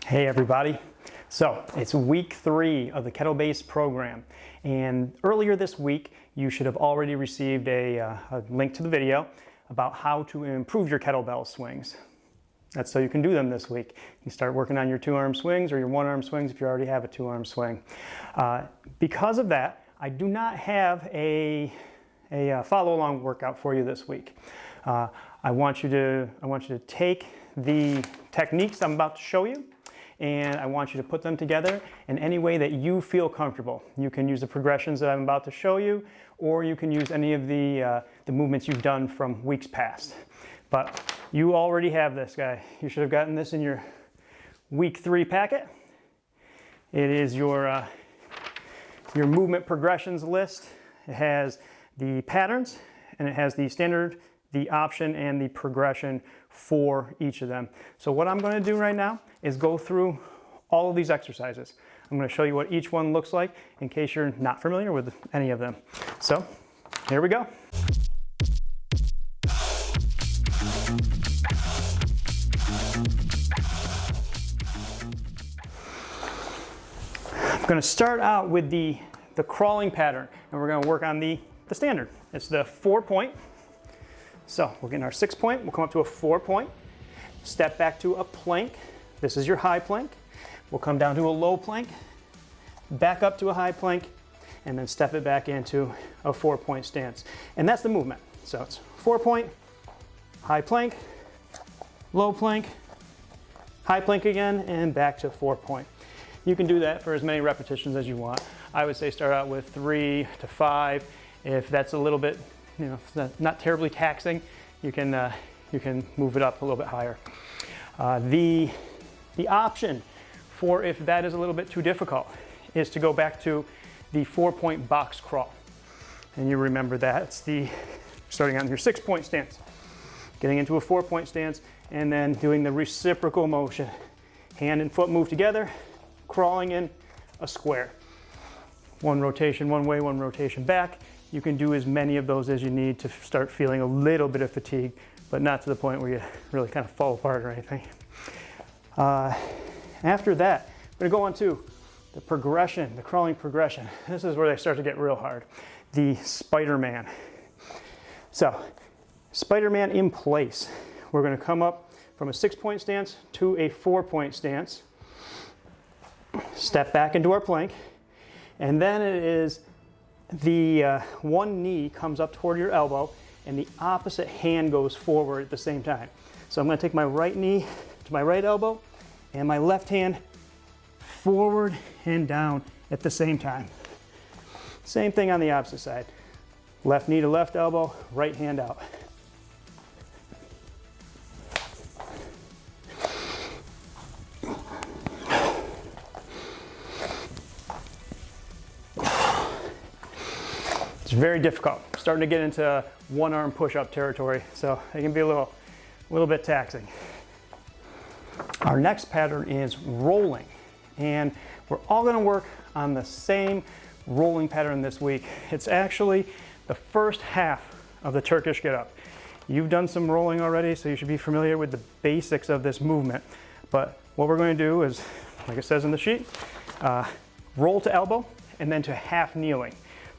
Hey everybody. So it's week 3 of the KettleBase program, and earlier this week you should have already received a link to the video about how to improve your kettlebell swings. That's so you can do them this week. You start working on your 2-arm swings or your 1-arm swings if you already have a 2-arm swing. Because of that, I do not have a follow-along workout for you this week. I want you to take the techniques I'm about to show you, and I want you to put them together in any way that you feel comfortable. You can use the progressions that I'm about to show you, or you can use any of the movements you've done from weeks past. But you already have this guy. You should have gotten this in your week 3 packet. It is your movement progressions list. It has the patterns, and it has the standard, the option, and the progression for each of them. So what I'm going to do right now is go through all of these exercises. I'm going to show you what each one looks like in case you're not familiar with any of them. So here we go. I'm going to start out with the crawling pattern, and we're going to work on the standard. It's the 4-point. So we'll get in our 6-point, we'll come up to a 4-point, step back to a plank. This is your high plank. We'll come down to a low plank, back up to a high plank, and then step it back into a 4-point stance. And that's the movement. So it's 4-point, high plank, low plank, high plank again, and back to 4-point. You can do that for as many repetitions as you want. I would say start out with 3 to 5. If that's a little bit, not terribly taxing, you can move it up a little bit higher. The option for if that is a little bit too difficult is to go back to the 4-point box crawl. And you remember that. It's starting on your 6-point stance, getting into a 4-point stance, and then doing the reciprocal motion. Hand and foot move together, crawling in a square. One rotation one way, one rotation back. You can do as many of those as you need to start feeling a little bit of fatigue, but not to the point where you really kind of fall apart or anything. After that, we're going to go on to the progression, the crawling progression. This is where they start to get real hard. The Spider-Man. So, Spider-Man in place. We're going to come up from a 6-point stance to a 4-point stance. Step back into our plank, and then it is the one knee comes up toward your elbow and the opposite hand goes forward at the same time. So I'm going to take my right knee to my right elbow and my left hand forward and down at the same time. Same thing on the opposite side. Left knee to left elbow, right hand out. It's very difficult. Starting to get into 1-arm push-up territory, so it can be a little bit taxing. Our next pattern is rolling, and we're all going to work on the same rolling pattern this week. It's actually the first half of the Turkish get-up. You've done some rolling already, so you should be familiar with the basics of this movement. But what we're going to do is, like it says in the sheet, roll to elbow and then to half kneeling.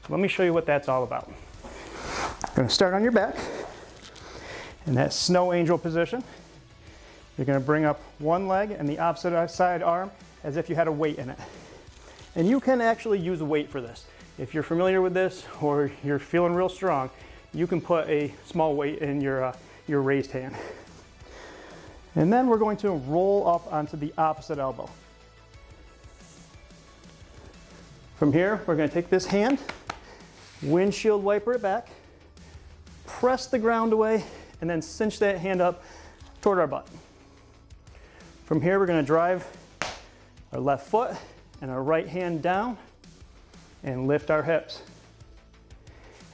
Let me show you what that's all about. You're going to start on your back in that snow angel position. You're going to bring up one leg and the opposite side arm as if you had a weight in it. And you can actually use a weight for this. If you're familiar with this or you're feeling real strong, you can put a small weight in your raised hand. And then we're going to roll up onto the opposite elbow. From here, we're going to take this hand, windshield wiper it back, press the ground away, and then cinch that hand up toward our butt. From here, we're going to drive our left foot and our right hand down and lift our hips.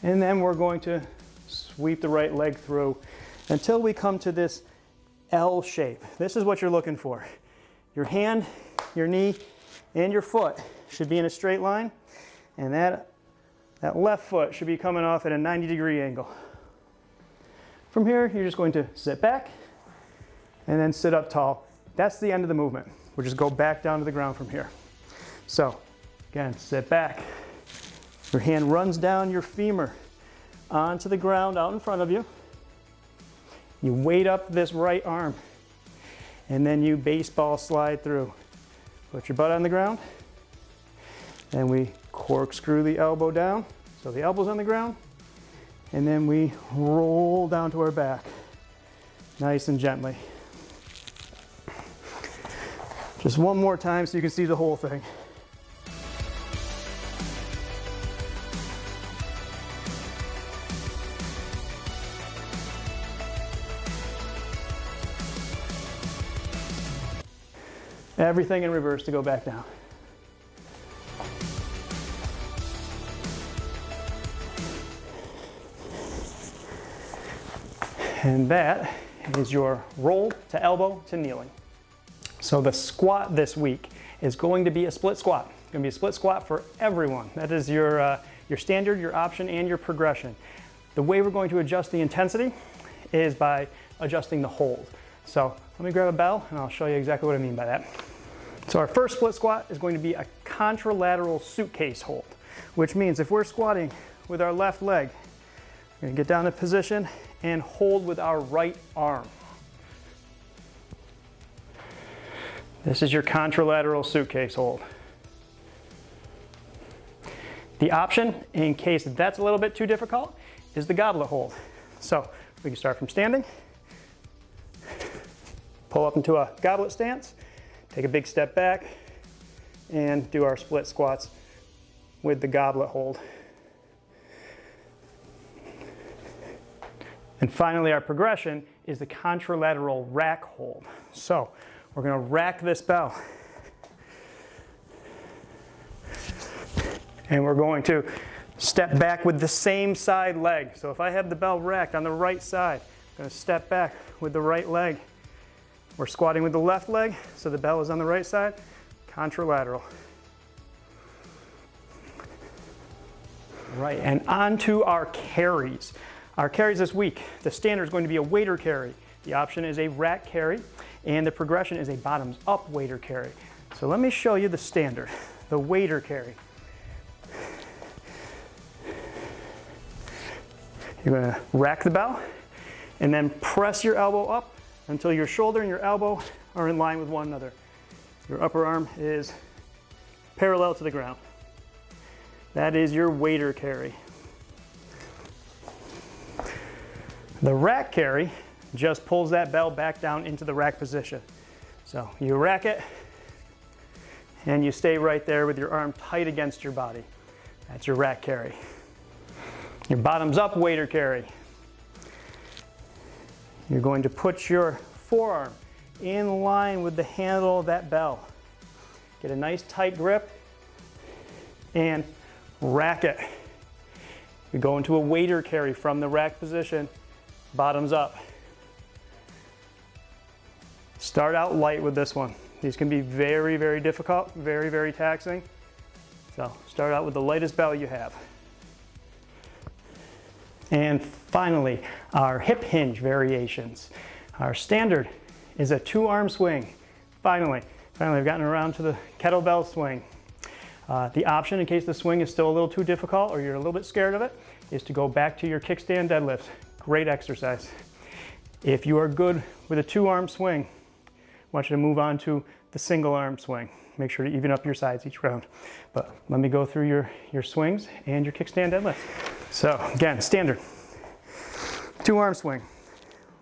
And then we're going to sweep the right leg through until we come to this L shape. This is what you're looking for. Your hand, your knee, and your foot should be in a straight line, and that left foot should be coming off at a 90-degree angle. From here, you're just going to sit back and then sit up tall That's the end of the movement. We'll just go back down to the ground from here. So again, sit back. Your hand runs down your femur onto the ground out in front of you. You weight up this right arm, and then you baseball slide through. Put your butt on the ground, and we corkscrew the elbow down. So the elbow's on the ground, and then we roll down to our back, nice and gently. Just one more time so you can see the whole thing. Everything in reverse to go back down. And that is your roll to elbow to kneeling. So the squat this week is going to be a split squat. It's going to be a split squat for everyone. That is your standard, your option, and your progression. The way we're going to adjust the intensity is by adjusting the hold. So let me grab a bell and I'll show you exactly what I mean by that. So our first split squat is going to be a contralateral suitcase hold, which means if we're squatting with our left leg, we're going to get down to position and hold with our right arm. This is your contralateral suitcase hold. The option, in case that's a little bit too difficult, is the goblet hold. So we can start from standing, pull up into a goblet stance, take a big step back, and do our split squats with the goblet hold. And finally, our progression is the contralateral rack hold. So we're going to rack this bell. And we're going to step back with the same side leg. So if I have the bell racked on the right side, I'm going to step back with the right leg. We're squatting with the left leg, so the bell is on the right side, contralateral. Right, and on to our carries. Our carries this week, the standard is going to be a waiter carry. The option is a rack carry, and the progression is a bottoms up waiter carry. So let me show you the standard, the waiter carry. You're going to rack the bell and then press your elbow up until your shoulder and your elbow are in line with one another. Your upper arm is parallel to the ground. That is your waiter carry. The rack carry just pulls that bell back down into the rack position. So you rack it and you stay right there with your arm tight against your body. That's your rack carry. Your bottoms up waiter carry. You're going to put your forearm in line with the handle of that bell. Get a nice tight grip and rack it. We go into a waiter carry from the rack position, bottoms up. Start out light with this one. These can be very, very difficult, very, very taxing. So start out with the lightest bell you have. And finally, our hip hinge variations. Our standard is a 2-arm swing. Finally, I've gotten around to the kettlebell swing. The option, in case the swing is still a little too difficult or you're a little bit scared of it, is to go back to your kickstand deadlift. Great exercise. If you are good with a 2-arm swing, I want you to move on to the single-arm swing. Make sure to even up your sides each round. But let me go through your swings and your kickstand deadlift. So again, standard. 2-arm swing.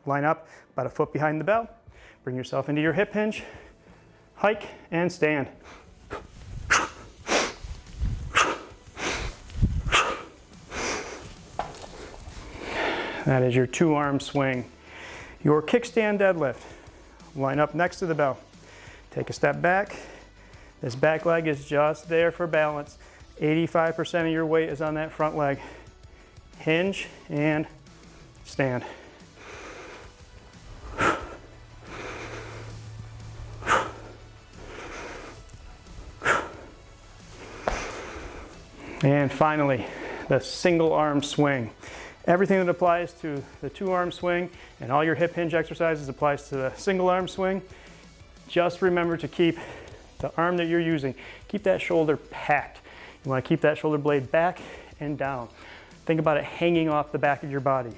Line up about a foot behind the bell. Bring yourself into your hip hinge. Hike and stand. That is your 2-arm swing. Your kickstand deadlift. Line up next to the bell. Take a step back. This back leg is just there for balance. 85% of your weight is on that front leg. Hinge and stand. And finally, the single arm swing. Everything that applies to the 2-arm swing and all your hip hinge exercises applies to the single arm swing. just remember to keep the arm that you're using, keep that shoulder packed. You want to keep that shoulder blade back and down. Think about it hanging off the back of your body.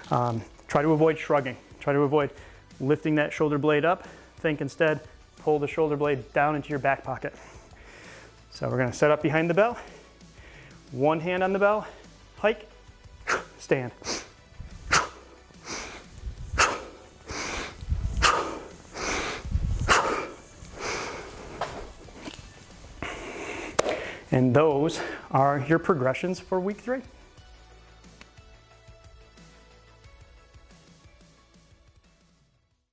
Try to avoid shrugging. Try to avoid lifting that shoulder blade up. Think instead, pull the shoulder blade down into your back pocket. So we're going to set up behind the bell. One hand on the bell, hike, stand. And those are your progressions for week 3.